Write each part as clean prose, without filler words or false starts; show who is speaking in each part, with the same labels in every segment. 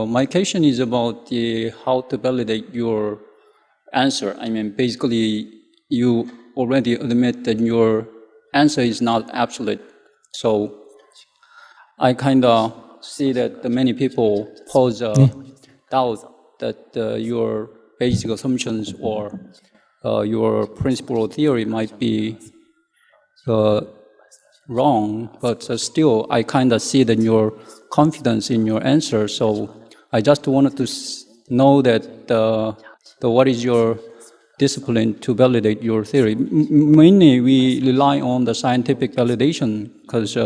Speaker 1: My question is about how to validate your answer. I mean, basically, you already admit that your answer is not absolute. So I kind of see that many people pose a doubt that your basic assumptions or your principle or theory might be wrong, but still I kind of see that your confidence in your answer. So I just wanted to know that what is your discipline to validate your theory. Mainly we rely on the scientific validation because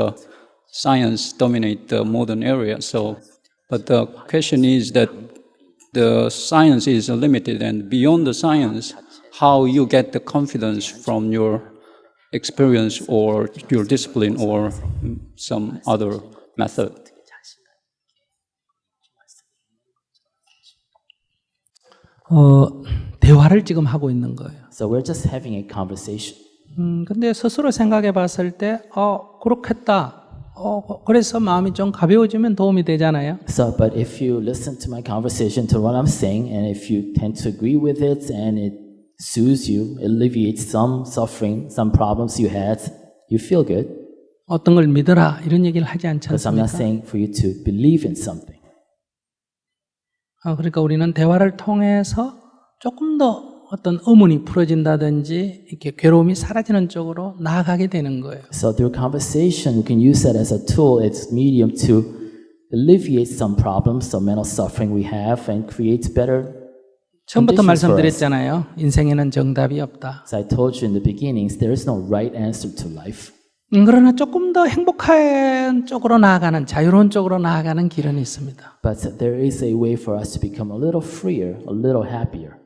Speaker 1: science dominates the modern area. So, but the question is that the science is limited, and beyond the science, how you get the confidence from your experience or your discipline or some other method.
Speaker 2: 대화를 지금 하고 있는 거예요.
Speaker 3: So we're just having a conversation.
Speaker 2: 근데 스스로 생각해 봤을 때, 그렇겠다. 그래서 마음이 좀 가벼워지면 도움이 되잖아요.
Speaker 3: So, but if you listen to my conversation, to what I'm saying, and if you tend to agree with it and it soothes you, alleviates some suffering, some problems you had, you feel good.
Speaker 2: 어떤 걸 믿어라 이런 얘기를 하지 않지
Speaker 3: Because I'm not
Speaker 2: 않습니까?
Speaker 3: saying for you to believe in something.
Speaker 2: 그러니까 우리는 대화를 통해서 조금 더 어떤 의문이 풀어진다든지 이렇게 괴로움이 사라지는 쪽으로 나아가게 되는 거예요.
Speaker 3: So through conversation, you can use that as a tool, as medium to alleviate some problems, some mental suffering we have, and create better
Speaker 2: 처음부터
Speaker 3: conditions for us.
Speaker 2: 말씀드렸잖아요. 인생에는 정답이 없다.
Speaker 3: As I told you in the beginnings, there is no right answer to life.
Speaker 2: 그러나 조금 더 행복한 쪽으로 나아가는, 자유로운 쪽으로 나아가는 길은 있습니다.
Speaker 3: But there is a way for us to become a little freer, a little happier.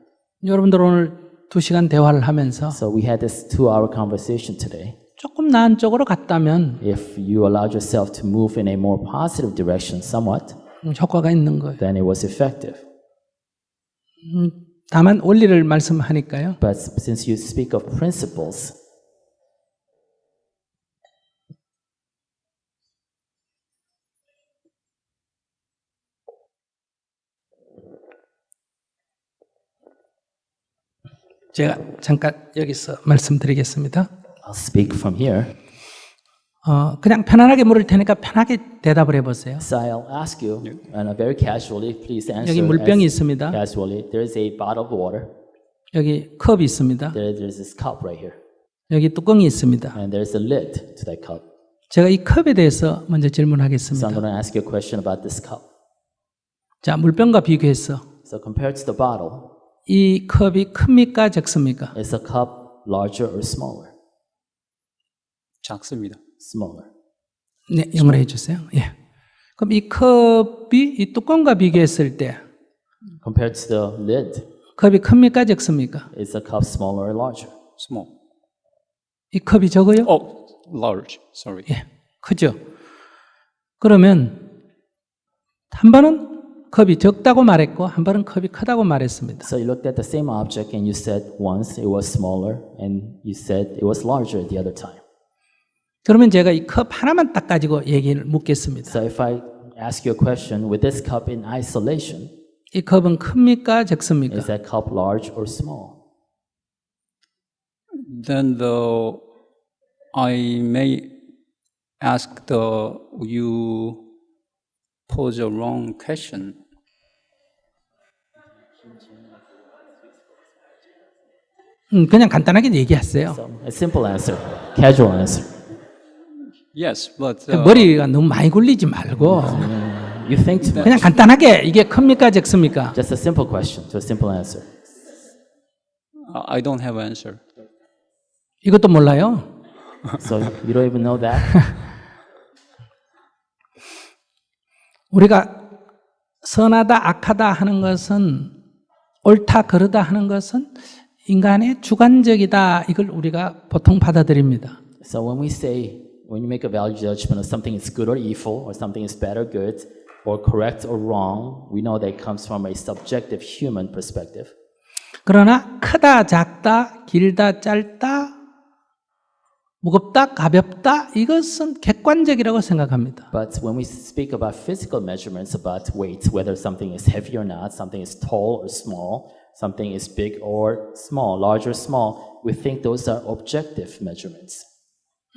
Speaker 2: 여러분들 오늘 2시간 대화를 하면서
Speaker 3: So we had this 2-hour conversation today.
Speaker 2: 조금 나은 쪽으로 갔다면
Speaker 3: If you allowed yourself to move in a more positive direction somewhat,
Speaker 2: 효과가 있는 거예요.
Speaker 3: then it was effective.
Speaker 2: 다만 원리를 말씀하니까요.
Speaker 3: But since you speak of principles,
Speaker 2: 제가 잠깐 여기서 말씀드리겠습니다.
Speaker 3: I'll speak from here.
Speaker 2: 그냥 편안하게 물을 테니까 편하게 대답을 해보세요.
Speaker 3: So I'll ask you, and very casually, please answer
Speaker 2: 여기 물병이
Speaker 3: as
Speaker 2: 있습니다.
Speaker 3: casually. There is a bottle of water.
Speaker 2: 여기 컵이 있습니다.
Speaker 3: There's this cup right here.
Speaker 2: 여기 뚜껑이 있습니다.
Speaker 3: And there's a lid to that cup.
Speaker 2: 제가 이 컵에 대해서 먼저
Speaker 3: So I'm
Speaker 2: 질문하겠습니다.
Speaker 3: going to ask you a question about this cup.
Speaker 2: 자, 물병과 비교해서
Speaker 3: So compared to the bottle,
Speaker 2: 이 컵이 큽니까 적습니까?
Speaker 3: is the cup larger or smaller?
Speaker 1: 작습니다.
Speaker 3: Smaller.
Speaker 2: 네, 영어로 해주세요. 예. 그럼 이 컵이 이 뚜껑과 비교했을 때
Speaker 3: Compared to the lid,
Speaker 2: 컵이 큽니까 적습니까?
Speaker 3: is the cup smaller or larger?
Speaker 1: Small.
Speaker 2: 이 컵이 적어요?
Speaker 1: Large. Sorry.
Speaker 2: 예, 크죠. 그러면 한 번은 컵이 적다고 말했고 한 번은 컵이 크다고 말했습니다.
Speaker 3: So you looked at the same object and you said once it was smaller and you said it was larger the other time.
Speaker 2: 그러면 제가 이 컵 하나만 딱 가지고 얘기를 묻겠습니다.
Speaker 3: So if I ask you a question, with this cup in isolation,
Speaker 2: 이 컵은 큽니까 적습니까?
Speaker 3: is that cup large or small?
Speaker 1: Then I may ask you pose a wrong question.
Speaker 2: 그냥 간단하게 얘기하세요.
Speaker 3: So a simple answer, casual answer.
Speaker 1: Yes, but
Speaker 2: 머리가 너무 많이 굴리지 말고
Speaker 3: You think too much.
Speaker 2: 그냥 간단하게 이게 큽니까 적습니까?
Speaker 3: Just a simple question to a simple answer.
Speaker 1: I don't have an answer.
Speaker 2: 이것도 몰라요.
Speaker 3: So you don't even know that?
Speaker 2: 우리가 선하다 악하다 하는 것은 옳다 그르다 하는 것은 인간의 주관적이다 이걸 우리가 보통 받아들입니다.
Speaker 3: So when you make a value judgment of something is good or evil, or something is bad or good, or correct or wrong, we know that it comes from a subjective human perspective.
Speaker 2: 그러나 크다 작다 길다 짧다 무겁다, 가볍다, 이것은 객관적이라고 생각합니다.
Speaker 3: But when we speak about physical measurements about weight, whether something is heavy or not, something is tall or small, something is big or small, large or small, we think those are objective measurements.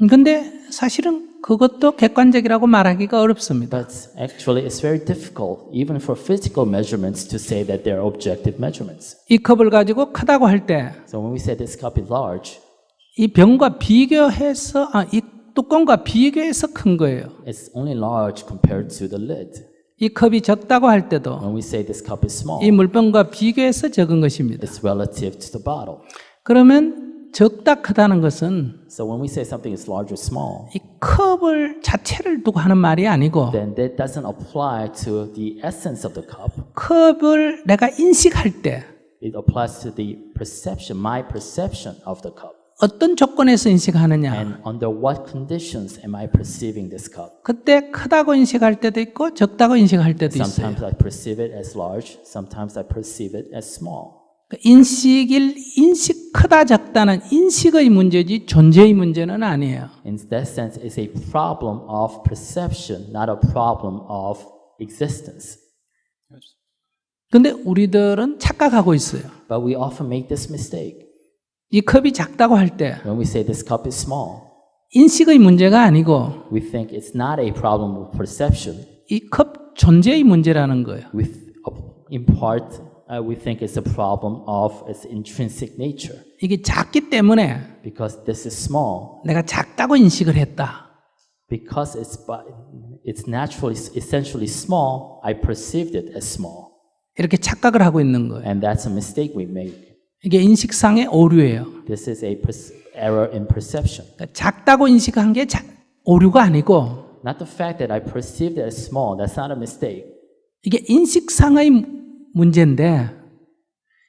Speaker 2: 근데 사실은 그것도 객관적이라고 말하기가 어렵습니다.
Speaker 3: But actually, it's very difficult, even for physical measurements, to say that they're objective measurements.
Speaker 2: 이 컵을 가지고 크다고 할 때,
Speaker 3: So when we say this cup is large,
Speaker 2: 이 병과 비교해서, 이 뚜껑과 비교해서 큰 거예요.
Speaker 3: it's only large compared to the lid.
Speaker 2: 이 컵이 적다고 할 때도
Speaker 3: When we say this cup is small,
Speaker 2: 이 물병과 비교해서 적은 것입니다.
Speaker 3: it's relative to the bottle.
Speaker 2: 그러면 적다 크다는 것은
Speaker 3: So when we say something is large or small,
Speaker 2: 이 컵을 자체를 두고 하는 말이 아니고
Speaker 3: then that doesn't apply to the essence of the cup.
Speaker 2: 컵을 내가 인식할 때
Speaker 3: It applies to the perception, my perception of the cup.
Speaker 2: 어떤 조건에서 인식하느냐.
Speaker 3: And under what conditions am I perceiving this cup?
Speaker 2: 그때 크다고 인식할 때도 있고 적다고 인식할 때도 있어요.
Speaker 3: Sometimes I perceive it as large, sometimes I perceive it as small.
Speaker 2: 인식 크다 적다는 인식의 문제지 존재의 문제는 아니에요.
Speaker 3: In that sense, it's a problem of perception, not a problem of existence.
Speaker 2: 근데 우리들은 착각하고 있어요.
Speaker 3: But we often make this mistake.
Speaker 2: 이 컵이 작다고 할 때
Speaker 3: When we say this cup is small,
Speaker 2: 인식의 문제가 아니고
Speaker 3: we think it's not a problem of perception.
Speaker 2: 이 컵 존재의 문제라는 거예요.
Speaker 3: In part, we think it's a problem of its intrinsic nature.
Speaker 2: 이게 작기 때문에
Speaker 3: Because this is small,
Speaker 2: 내가 작다고 인식을 했다.
Speaker 3: because it's naturally, essentially small, I perceived it as small.
Speaker 2: 이렇게 착각을 하고 있는 거예요.
Speaker 3: And that's a mistake we make.
Speaker 2: 이게 인식상의 오류예요.
Speaker 3: This is a error in perception.
Speaker 2: 그러니까 작다고 인식한 게 오류가 아니고
Speaker 3: Not the fact that I perceived it as small, that's not a mistake.
Speaker 2: 이게 인식상의 문제인데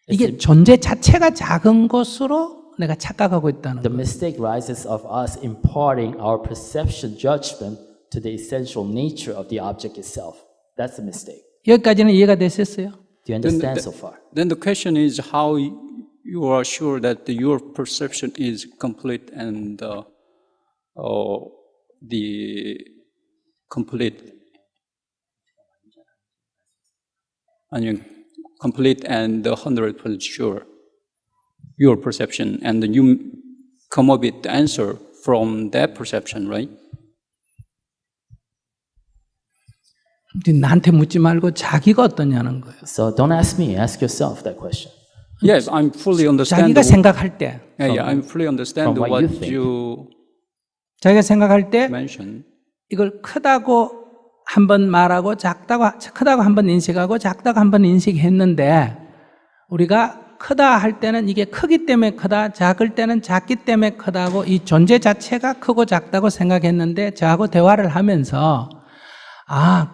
Speaker 2: 이게 존재 자체가 작은 것으로 내가 착각하고 있다는
Speaker 3: The
Speaker 2: 거예요.
Speaker 3: mistake rises of us imparting our perception judgment to the essential nature of the object itself. That's a mistake.
Speaker 2: 여기까지는 이해가 되셨어요?
Speaker 3: Do you understand so far?
Speaker 1: Then the question is how you are sure that your perception is complete and the complete complete and 100% sure your perception, and you come up with the answer from that perception, right?
Speaker 2: 나한테 묻지 말고 자기가 어떠냐는 거예요.
Speaker 3: So don't ask me, ask yourself that question.
Speaker 1: Yes, I'm fully understand.
Speaker 2: 자기가 생각할 때,
Speaker 1: Yeah, I'm fully understand
Speaker 3: from what
Speaker 1: what
Speaker 3: you think.
Speaker 1: you
Speaker 2: 자기가 생각할 때
Speaker 1: mentioned.
Speaker 2: 이걸 크다고 한 번 말하고 크다고 한 번 인식하고 작다고 한 번 인식했는데 우리가 크다 할 때는 이게 크기 때문에 크다, 작을 때는 작기 때문에 크다고 이 존재 자체가 크고 작다고 생각했는데 저하고 대화를 하면서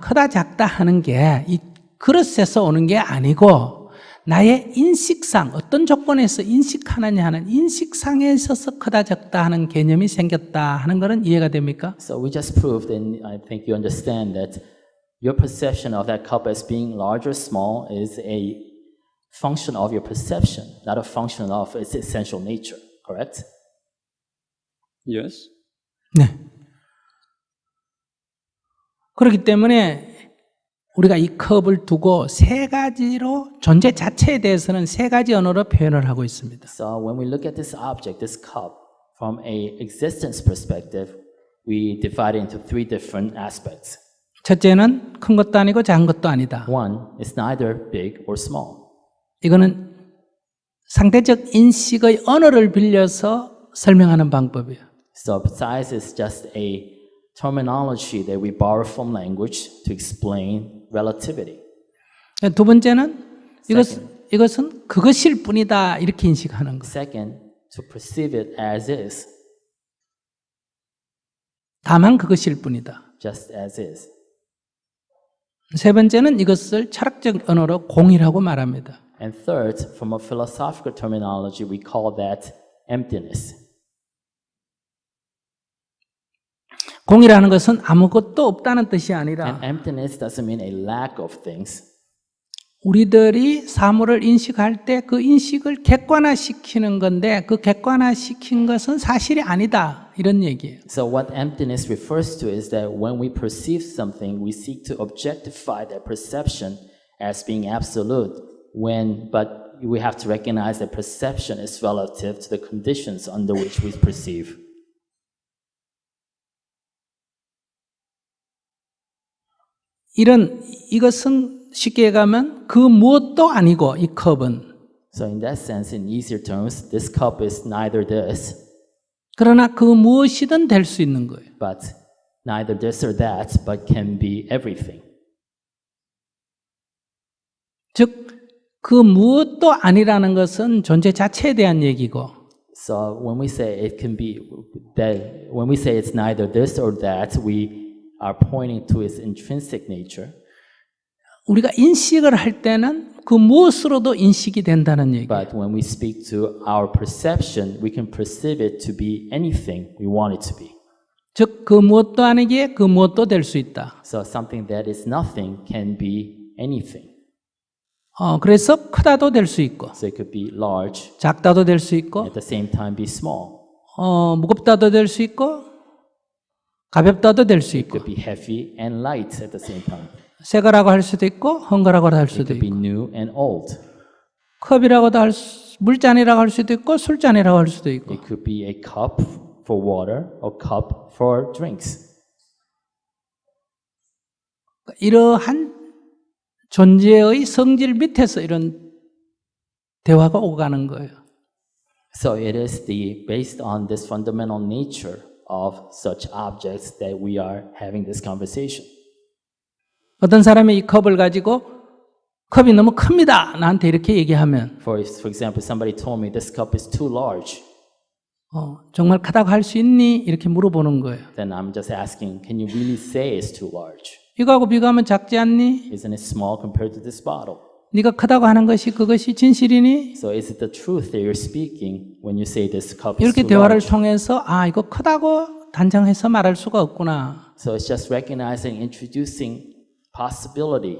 Speaker 2: 크다 작다 하는 게 이 그릇에서 오는 게 아니고 나의 인식상 어떤 조건에서 인식하느냐 하는 인식상에 있어서 크다 작다 하는 개념이 생겼다 하는 것은 이해가 됩니까?
Speaker 3: So we just proved, and I think you understand that your perception of that cup as being large or small is a function of your perception, not a function of its essential nature, correct?
Speaker 1: Yes.
Speaker 2: 네. 그렇기 때문에 우리가 이 컵을 두고 세 가지로 존재 자체에 대해서는 세 가지 언어로 표현을 하고 있습니다.
Speaker 3: So when we look at this object, this cup, from a existence perspective, we divide it into three different aspects.
Speaker 2: 첫째는 큰 것도 아니고 작은 것도 아니다.
Speaker 3: One, it's neither big or small.
Speaker 2: 이거는 상대적 인식의 언어를 빌려서 설명하는 방법이에요.
Speaker 3: So size is just a terminology that we borrow from language to explain relativity.
Speaker 2: 두 번째는 이것은 그것일 뿐이다 이렇게 인식하는 거.
Speaker 3: Second, to perceive it as is,
Speaker 2: 다만 그것일 뿐이다.
Speaker 3: just as is.
Speaker 2: 세 번째는 이것을 철학적 언어로 공이라고 말합니다.
Speaker 3: And third, from a philosophical terminology, we call that emptiness.
Speaker 2: 공이라는 것은 아무것도 없다는 뜻이 아니라
Speaker 3: And emptiness doesn't mean a lack of things.
Speaker 2: 우리들이 사물을 인식할 때 그 인식을 객관화시키는 건데 그 객관화시킨 것은 사실이 아니다. 이런 얘기예요.
Speaker 3: So what emptiness refers to is that when we perceive something, we seek to objectify that perception as being absolute. But we have to recognize that perception is relative to the conditions under which we perceive.
Speaker 2: 이것은 쉽게 가면 그 무엇도 아니고 이 컵은
Speaker 3: So in that sense, in easier terms, this cup is neither this,
Speaker 2: 그러나 그 무엇이든 될 수 있는 거예요.
Speaker 3: but neither this or that, but can be everything.
Speaker 2: 즉 그 무엇도 아니라는 것은 존재 자체에 대한 얘기고
Speaker 3: So when we say it can be that, when we say it's neither this or that, we are pointing to its intrinsic nature.
Speaker 2: 우리가 인식을 할 때는 그 무엇으로도 인식이 된다는 얘기예요.
Speaker 3: But when we speak to our perception, we can perceive it to be anything we want it to be.
Speaker 2: 즉 그 무엇도 아니기에 그 무엇도 될 수 있다.
Speaker 3: So something that is nothing can be anything.
Speaker 2: 그래서 크다도 될 수 있고
Speaker 3: So it could be large,
Speaker 2: 작다도 될 수 있고
Speaker 3: at the same time be small.
Speaker 2: 무겁다도 될 수 있고 가볍다도 될 수
Speaker 3: It
Speaker 2: 있고
Speaker 3: could be heavy and light at the same time.
Speaker 2: 새 거라고 할 수도 있고 헌 거라고 할
Speaker 3: It
Speaker 2: 수도
Speaker 3: could be
Speaker 2: 있고
Speaker 3: new and old.
Speaker 2: 컵이라고도 물잔이라고 할 수도 있고 술잔이라고 할 수도 있고
Speaker 3: It could be a cup for water or cup for drinks.
Speaker 2: 이러한 존재의 성질 밑에서 이런 대화가 오가는 거예요.
Speaker 3: So it is based on this fundamental nature of such objects that we are having this conversation.
Speaker 2: 어떤 사람이 이 컵을 가지고 컵이 너무 큽니다. 나한테 이렇게 얘기하면
Speaker 3: For example, somebody told me this cup is too large.
Speaker 2: 정말 크다고 할 수 있니? 이렇게 물어보는 거예요.
Speaker 3: Then I'm just asking, can you really say it's too large?
Speaker 2: 이거하고 비교하면 작지 않니?
Speaker 3: Isn't it small compared to this bottle?
Speaker 2: 네가 크다고 하는 것이 그것이 진실이니?
Speaker 3: So is it the truth that you're speaking when you say this cup is
Speaker 2: 이렇게
Speaker 3: too
Speaker 2: 대화를
Speaker 3: large?
Speaker 2: 통해서 이거 크다고 단정해서 말할 수가 없구나.
Speaker 3: So it's just recognizing, introducing possibility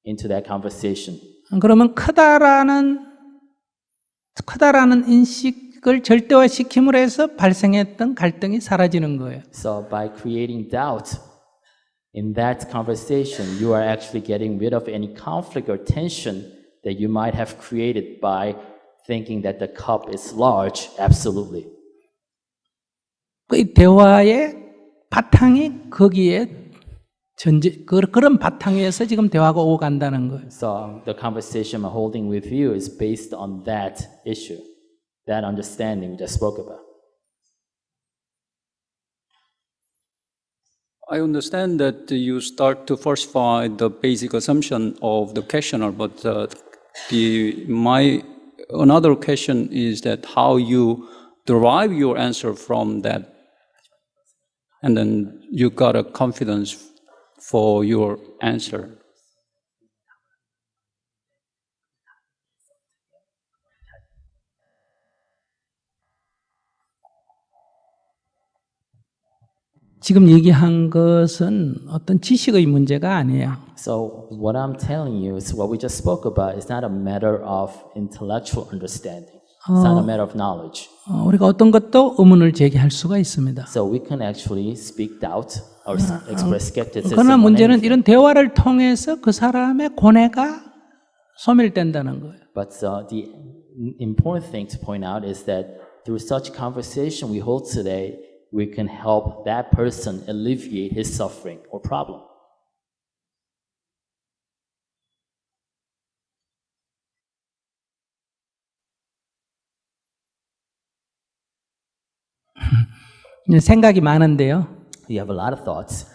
Speaker 3: into that conversation.
Speaker 2: 그러면 크다라는 인식을 절대화시킴으로 해서 발생했던 갈등이 사라지는 거예요.
Speaker 3: So by creating doubt in that conversation, you are actually getting rid of any conflict or tension that you might have created by thinking that the cup is large. Absolutely.
Speaker 2: 이 대화의 바탕이 거기에 그런 바탕 위에서 지금 대화가 오고 간다는 거예요.
Speaker 3: So the conversation I'm holding with you is based on that issue, that understanding we just spoke about.
Speaker 1: I understand that you start to falsify the basic assumption of the questioner, but my another question is that how you derive your answer from that, and then you got a confidence for your answer.
Speaker 2: 지금 얘기한 것은 어떤 지식의 문제가 아니에요.
Speaker 3: So what I'm telling you is what we just spoke about is not a matter of intellectual understanding. It's not a matter of knowledge.
Speaker 2: 우리가 어떤 것도 의문을 제기할 수가 있습니다.
Speaker 3: So we can actually speak doubt or express skepticism.
Speaker 2: 그러나
Speaker 3: on
Speaker 2: 문제는
Speaker 3: anything.
Speaker 2: 이런 대화를 통해서 그 사람의 고뇌가 소멸된다는 거예요.
Speaker 3: But the important thing to point out is that through such conversation we hold today, we can help that person alleviate his suffering or problem.
Speaker 2: 생각이 많은데요.
Speaker 3: You have a lot of thoughts.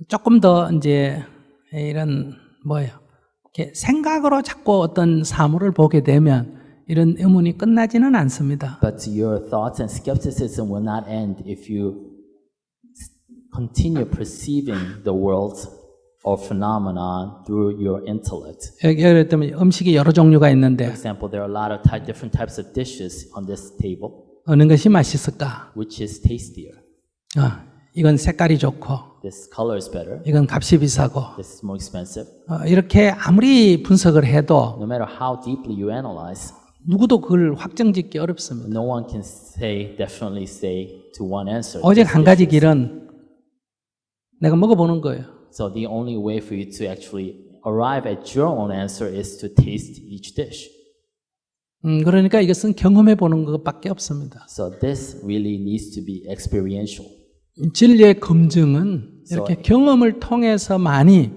Speaker 2: 조금 더 이제 이런 이렇게 생각으로 자꾸 어떤 사물을 보게 되면 이런 의문이 끝나지는 않습니다.
Speaker 3: But your thoughts and skepticism will not end if you continue perceiving the world or phenomenon through your intellect.
Speaker 2: 예를 들면 음식이 여러 종류가
Speaker 3: For
Speaker 2: 있는데
Speaker 3: example, there are a lot of different types of dishes on this table.
Speaker 2: 어느 것이 맛있을까?
Speaker 3: Which is tastier?
Speaker 2: 이건 색깔이 좋고
Speaker 3: this color is better,
Speaker 2: 이건 값이 비싸고
Speaker 3: this is more expensive.
Speaker 2: 이렇게 아무리 분석을 해도
Speaker 3: No matter how deeply you analyze,
Speaker 2: 누구도 그걸 확정짓기 어렵습니다.
Speaker 3: no one can definitely say to one answer.
Speaker 2: 오직
Speaker 3: this
Speaker 2: 한 가지
Speaker 3: dish is-
Speaker 2: 길은 내가 먹어보는 거예요.
Speaker 3: So the only way for you to actually arrive at your own answer is to taste each dish.
Speaker 2: 그러니까 이것은 경험해 보는 것밖에 없습니다.
Speaker 3: So this really needs to be experiential.
Speaker 2: 진리의 검증은 이렇게 경험을 통해서만이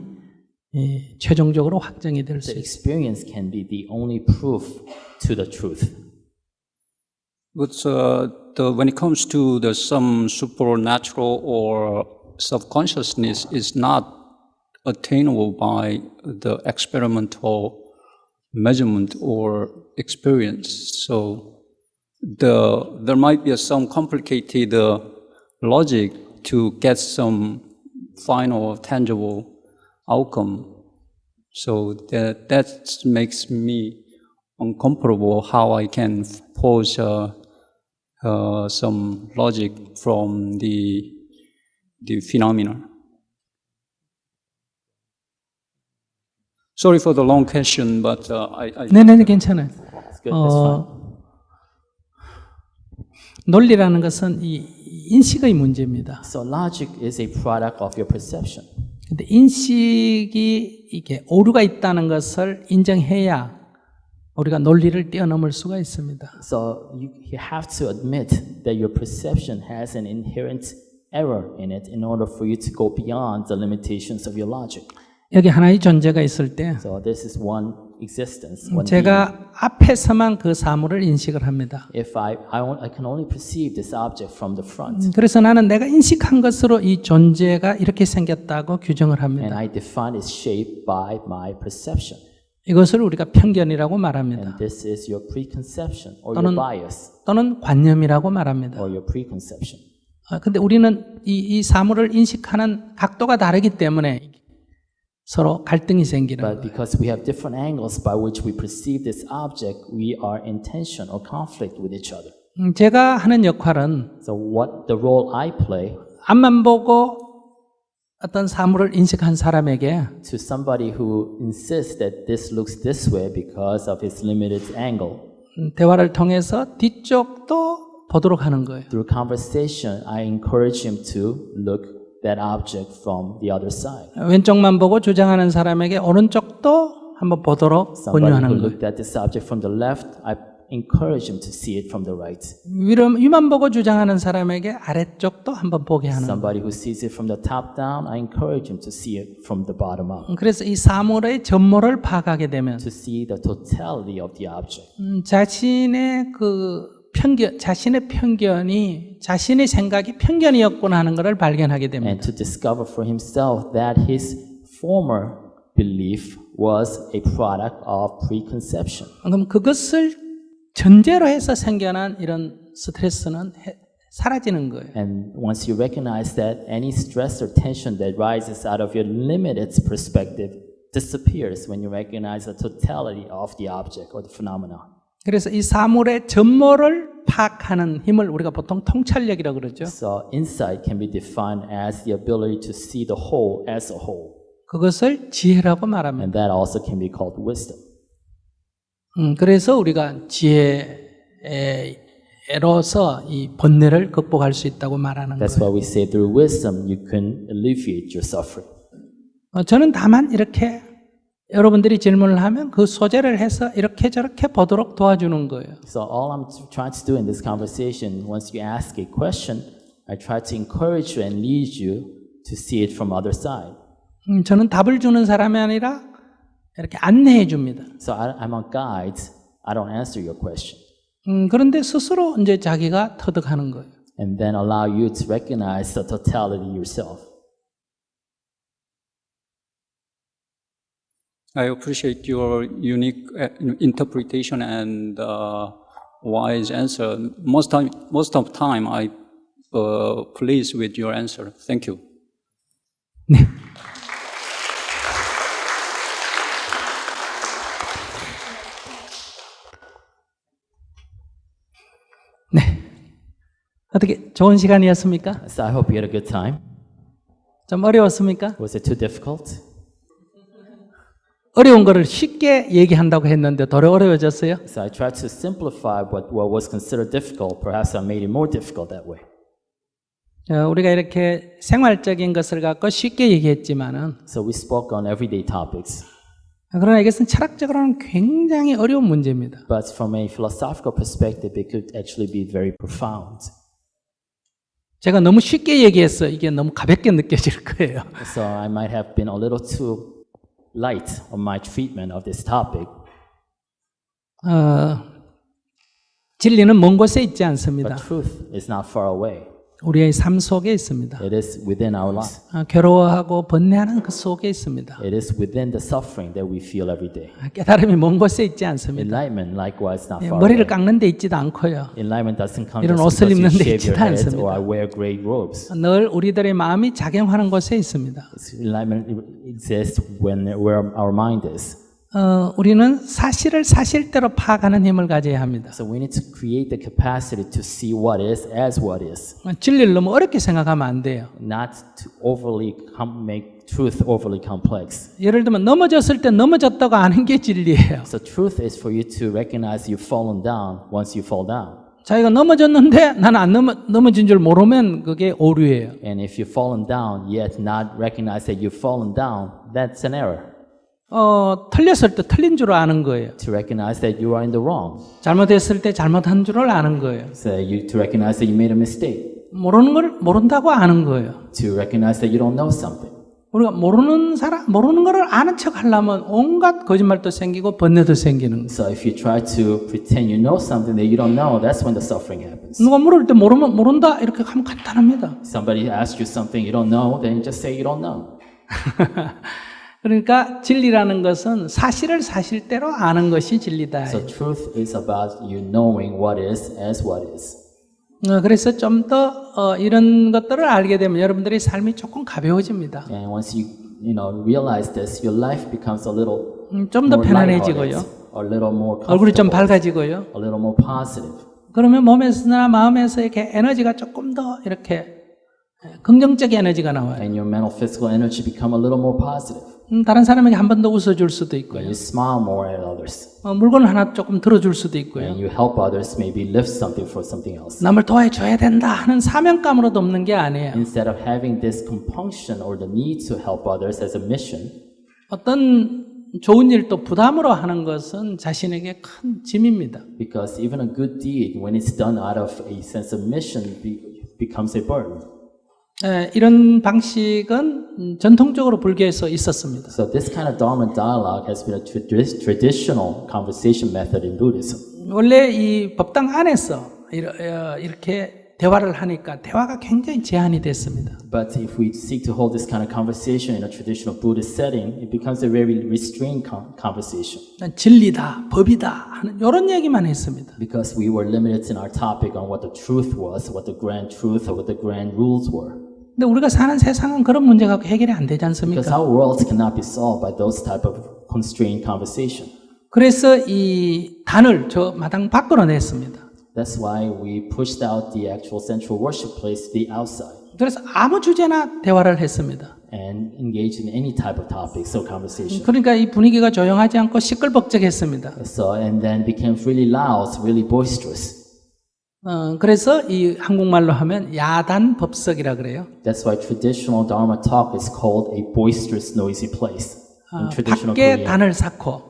Speaker 2: 최종적으로 확정이 될 수
Speaker 3: The
Speaker 2: 있습니다.
Speaker 3: experience can be the only proof to the truth.
Speaker 1: But when it comes to some supernatural or subconsciousness, is not attainable by the experimental measurement or experience. So there might be some complicated logic to get some final tangible outcome. So that makes me uncomfortable how I can pose some logic from the phenomena. Sorry for the long question, but I
Speaker 2: 네네 괜찮아요.
Speaker 3: It's good, that's fine.
Speaker 2: 논리라는 것은 이 인식의 문제입니다.
Speaker 3: So logic is a product of your perception.
Speaker 2: 근데 인식이 이게 오류가 있다는 것을 인정해야 우리가 논리를 뛰어넘을 수가 있습니다.
Speaker 3: So you have to admit that your perception has an inherent error in it in order for you to go beyond the limitations of your logic.
Speaker 2: 여기 하나의 존재가 있을 때
Speaker 3: So this is one existence, one being.
Speaker 2: 제가 앞에서만 그 사물을 인식을 합니다.
Speaker 3: If I can only perceive this object from the front,
Speaker 2: 그래서 나는 내가 인식한 것으로 이 존재가 이렇게 생겼다고 규정을
Speaker 3: and
Speaker 2: 합니다.
Speaker 3: I define its shape by my perception.
Speaker 2: 이것을 우리가 편견이라고 말합니다.
Speaker 3: And this is your preconception or
Speaker 2: 또는-
Speaker 3: your bias
Speaker 2: 또는 관념이라고 말합니다.
Speaker 3: or your preconception.
Speaker 2: 근데 우리는 이 사물을 인식하는 각도가 다르기 때문에 서로 갈등이 생기는
Speaker 3: But
Speaker 2: 거예요.
Speaker 3: because we have different angles by which we perceive this object, we are in tension or conflict with each other.
Speaker 2: 제가 하는 역할은
Speaker 3: So what the role I play
Speaker 2: 앞만 보고 어떤 사물을 인식한 사람에게
Speaker 3: to somebody who insists that this looks this way because of its limited angle,
Speaker 2: 대화를 통해서 뒤쪽도 보도록 하는 거예요.
Speaker 3: through conversation, I encourage him to look that object from the other side.
Speaker 2: 왼쪽만 보고 주장하는 사람에게 오른쪽도 한번 보도록
Speaker 3: Somebody who
Speaker 2: 권유하는 거예요.
Speaker 3: looked at this object from the left, I encourage him to see it from the right.
Speaker 2: 위만 보고 주장하는 사람에게 아래쪽도 한번 보게 하는 거예요.
Speaker 3: Somebody who sees it from the top down, I encourage him to see it from the bottom up.
Speaker 2: 그래서 이 사물의 전모를 파악하게 되면
Speaker 3: To see the totality of the object.
Speaker 2: 자신의 자신의 편견이 자신의 생각이 편견이었구나 하는 것을 발견하게 됩니다.
Speaker 3: And to discover for himself that his former belief was a product of preconception.
Speaker 2: 그럼 그것을 전제로 해서 생겨난 이런 스트레스는 사라지는 거예요.
Speaker 3: And once you recognize that, any stress or tension that rises out of your limited perspective disappears when you recognize the totality of the object or the phenomenon.
Speaker 2: 그래서 이 사물의 전모를 파악하는 힘을 우리가 보통 통찰력이라고 그러죠.
Speaker 3: So insight can be defined as the ability to see the whole as a whole.
Speaker 2: 그것을 지혜라고 말합니다.
Speaker 3: And that also can be called wisdom.
Speaker 2: 그래서 우리가 지혜로서 이 번뇌를 극복할 수 있다고 말하는
Speaker 3: That's
Speaker 2: 거예요.
Speaker 3: why we say through wisdom you can alleviate your suffering.
Speaker 2: 저는 다만 이렇게 여러분들이 질문을 하면 그 소재를 해서 이렇게 저렇게 보도록 도와주는 거예요.
Speaker 3: So all I'm trying to do in this conversation, once you ask a question, I try to encourage you and lead you to see it from other side.
Speaker 2: 저는 답을 주는 사람이 아니라 이렇게 안내해 줍니다.
Speaker 3: So I'm a guide. I don't answer your question.
Speaker 2: 그런데 스스로 이제 자기가 터득하는 거예요.
Speaker 3: And then allow you to recognize the totality yourself.
Speaker 1: I appreciate your unique interpretation and wise answer. Most of the time, I pleased with your answer. Thank you.
Speaker 2: 네. 네. 어떻게 좋은 시간이었습니까?
Speaker 3: So I hope you had a good time.
Speaker 2: 좀 어려웠습니까?
Speaker 3: Was it too difficult?
Speaker 2: 어려운 거를 쉽게 얘기한다고 했는데 더 어려워졌어요.
Speaker 3: So I tried to simplify what was considered difficult. Perhaps I made it more difficult that way.
Speaker 2: 우리가 이렇게 생활적인 것을 갖고 쉽게 얘기했지만은
Speaker 3: So we spoke on everyday topics.
Speaker 2: 그러나 이것은 철학적으로는 굉장히 어려운 문제입니다.
Speaker 3: But from a philosophical perspective, it could actually be very profound.
Speaker 2: 제가 너무 쉽게 얘기해서 이게 너무 가볍게 느껴질 거예요.
Speaker 3: So I might have been a little too light on my treatment of this topic.
Speaker 2: 진리는 먼 곳에 있지 않습니다.
Speaker 3: But truth is not far away.
Speaker 2: 우리의 삶 속에 있습니다.
Speaker 3: It is within our lives.
Speaker 2: 괴로워하고 번뇌하는 그 속에 있습니다.
Speaker 3: It is within the suffering that we feel every day.
Speaker 2: 깨달음이 먼 곳에 있지 않습니다.
Speaker 3: Enlightenment, likewise, not far
Speaker 2: 머리를
Speaker 3: away.
Speaker 2: 깎는 데 있지도 않고요.
Speaker 3: Enlightenment doesn't come
Speaker 2: 이런
Speaker 3: just
Speaker 2: 옷을
Speaker 3: because you
Speaker 2: 입는 데
Speaker 3: shave
Speaker 2: 있지도
Speaker 3: your head
Speaker 2: 않습니다.
Speaker 3: or I wear gray robes.
Speaker 2: 늘 우리들의 마음이 작용하는 곳에 있습니다.
Speaker 3: Enlightenment exists where our mind is.
Speaker 2: 우리는 사실을 사실대로 파악하는 힘을 가져야 합니다.
Speaker 3: So we need to create the capacity to see what is as what is,
Speaker 2: 진리를 너무 어렵게 생각하면 안 돼요.
Speaker 3: not to overly make truth overly complex.
Speaker 2: 예를 들면 넘어졌을 때 넘어졌다고 아는 게 진리예요.
Speaker 3: So truth is for you to recognize you've fallen down once you fall down.
Speaker 2: 자기가 넘어졌는데 나는 안 넘어진 줄 모르면 그게 오류예요.
Speaker 3: And if you've fallen down yet not recognize that you've fallen down, that's an error.
Speaker 2: 틀렸을 때 틀린 줄 아는 거예요.
Speaker 3: To recognize that you are in the wrong.
Speaker 2: 잘못했을 때 잘못한 줄을 아는 거예요.
Speaker 3: So to recognize that you made a mistake.
Speaker 2: 모르는 걸 모른다고 아는 거예요.
Speaker 3: To recognize that you don't know something.
Speaker 2: 우리가 모르는 거를 아는 척 하려면 온갖 거짓말도 생기고 번뇌도 생기는 거예요.
Speaker 3: So if you try to pretend you know something that you don't know, that's when the suffering happens.
Speaker 2: 누가 물을 때 모르면 모른다 이렇게 하면 간단합니다.
Speaker 3: Somebody asks you something you don't know, then you just say you don't know.
Speaker 2: 그러니까 진리라는 것은 사실을 사실대로 아는 것이 진리다.
Speaker 3: So truth is about you knowing what is as what is.
Speaker 2: 그래서 좀 더 이런 것들을 알게 되면 여러분들의 삶이 조금 가벼워집니다.
Speaker 3: And once you realize this, your life becomes a little
Speaker 2: 좀 더
Speaker 3: more
Speaker 2: 편안해지고요.
Speaker 3: lighthearted, a little more
Speaker 2: 얼굴이 좀
Speaker 3: comfortable,
Speaker 2: 밝아지고요.
Speaker 3: a little more positive.
Speaker 2: 그러면 몸에서나 마음에서 이렇게 에너지가 조금 더 이렇게 긍정적인 에너지가 나와요.
Speaker 3: And your mental, physical energy become a little more positive.
Speaker 2: 다른 사람에게 한 번 더 웃어줄 수도
Speaker 3: And
Speaker 2: 있고요.
Speaker 3: you smile more at others.
Speaker 2: 물건 하나 조금 들어줄 수도 있고요.
Speaker 3: And you help others maybe lift something for something else.
Speaker 2: 남을 도와줘야 된다 하는 사명감으로 돕는 게 아니에요.
Speaker 3: Instead of having this compunction or the need to help others as a mission,
Speaker 2: 어떤 좋은 일도 부담으로 하는 것은 자신에게 큰 짐입니다.
Speaker 3: because even a good deed, when it's done out of a sense of mission, becomes a burden.
Speaker 2: 이런 방식은 전통적으로 불교에서 있었습니다.
Speaker 3: So this kind of Dharma dialogue has been a traditional conversation method in Buddhism.
Speaker 2: 원래 이 법당 안에서 이렇게 대화를 하니까 대화가 굉장히 제한이 됐습니다.
Speaker 3: But if we seek to hold this kind of conversation in a traditional Buddhist setting, it becomes a very restrained conversation.
Speaker 2: 진리다, 법이다 하는 이런 얘기만 했습니다.
Speaker 3: Because we were limited in our topic on what the truth was, what the grand truth or what the grand rules were.
Speaker 2: 근데 우리가 사는 세상은 그런 문제가 해결이 안 되지
Speaker 3: Because
Speaker 2: 않습니까?
Speaker 3: our world cannot be solved by those type of constrained conversation.
Speaker 2: 그래서 이 단을 저 마당 밖으로 냈습니다.
Speaker 3: That's why we pushed out the actual central worship place to the outside
Speaker 2: 그래서 아무 주제나 대화를 했습니다.
Speaker 3: and engaged in any type of topics or conversation.
Speaker 2: 그러니까 이 분위기가 조용하지 않고 시끌벅적했습니다.
Speaker 3: So and then became really loud, really boisterous.
Speaker 2: 그래서 이 한국말로 하면 야단 법석이라 그래요.
Speaker 3: That's why traditional Dharma talk is called a boisterous, noisy place. In traditional
Speaker 2: 밖에
Speaker 3: Korean.
Speaker 2: 단을 쌓고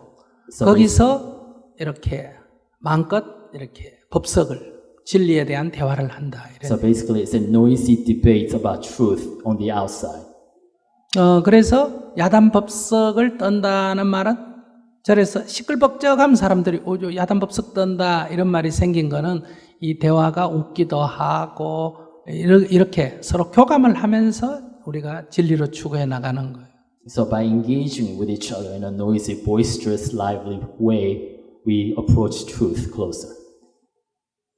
Speaker 3: So
Speaker 2: 거기서 이렇게 마음껏 이렇게 법석을 진리에 대한 대화를 한다.
Speaker 3: So basically, it's a noisy debate about truth on the outside.
Speaker 2: 그래서 야단 법석을 떤다는 말은 저래서 시끌벅적한 사람들이 야단 법석 떤다 이런 말이 생긴 거는 이 대화가 웃기도 하고 이렇게 서로 교감을 하면서 우리가 진리로 추구해 나가는 거예요.
Speaker 3: So by engaging with each other in a noisy, boisterous, lively way, we approach truth closer.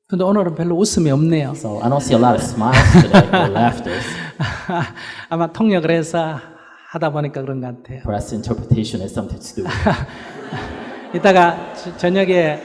Speaker 2: 근데 오늘은 별로 웃음이 없네요.
Speaker 3: So I don't see a lot of smiles today or laughter.
Speaker 2: 아마 통역을 해서 하다 보니까 그런 것 같아요.
Speaker 3: Perhaps interpretation has something to do with it.
Speaker 2: 이따가 저녁에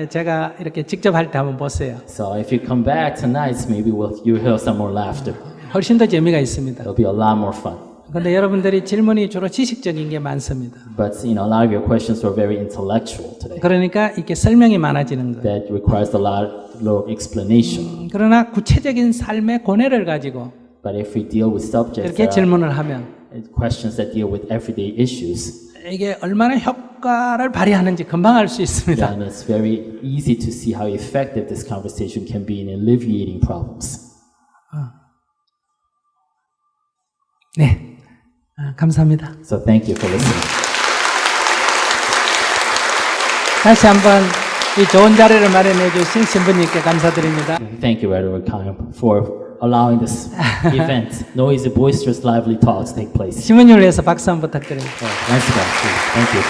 Speaker 2: 제가 이렇게 직접 할 때 한번 보세요.
Speaker 3: So if you come back tonight, maybe you'll hear some more laughter.
Speaker 2: 훨씬 더 재미가 있습니다.
Speaker 3: It'll be a lot more fun.
Speaker 2: 그런데 여러분들이 질문이 주로 지식적인 게 많습니다.
Speaker 3: But a lot of your questions were very intellectual today.
Speaker 2: 그러니까 이렇게 설명이 많아지는 거예요.
Speaker 3: That requires a lot of explanation.
Speaker 2: 그러나 구체적인 삶의 고뇌를 가지고
Speaker 3: But if we deal with subjects
Speaker 2: 이렇게
Speaker 3: that
Speaker 2: 질문을 하면
Speaker 3: are questions that deal with everyday issues,
Speaker 2: 이게 얼마나 효과를 발휘하는지 금방 알 수 있습니다.
Speaker 3: then it's very easy to see how effective this conversation can be in alleviating problems.
Speaker 2: 네, 감사합니다.
Speaker 3: So thank you for listening.
Speaker 2: 다시 한번 이 좋은 자리를 마련해 주신 신부님께 감사드립니다.
Speaker 3: Thank you, Edward Kime, for allowing this event, noisy, boisterous, lively talk to take place.
Speaker 2: 신부님을 위해서 박수 한번 부탁드립니다.
Speaker 3: Nice about you. Thank you.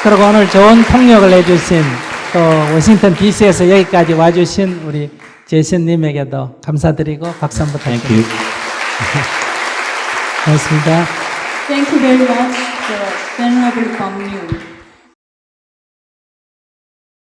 Speaker 2: 그리고 오늘 좋은 통역을 해주신 또 워싱턴 DC에서 여기까지 와주신 우리 제신님에게도 감사드리고 박수 한번
Speaker 3: Thank
Speaker 2: 부탁드립니다.
Speaker 3: you.
Speaker 2: 고맙습니다.
Speaker 4: Thank you very much, Venerable Kwang Myung.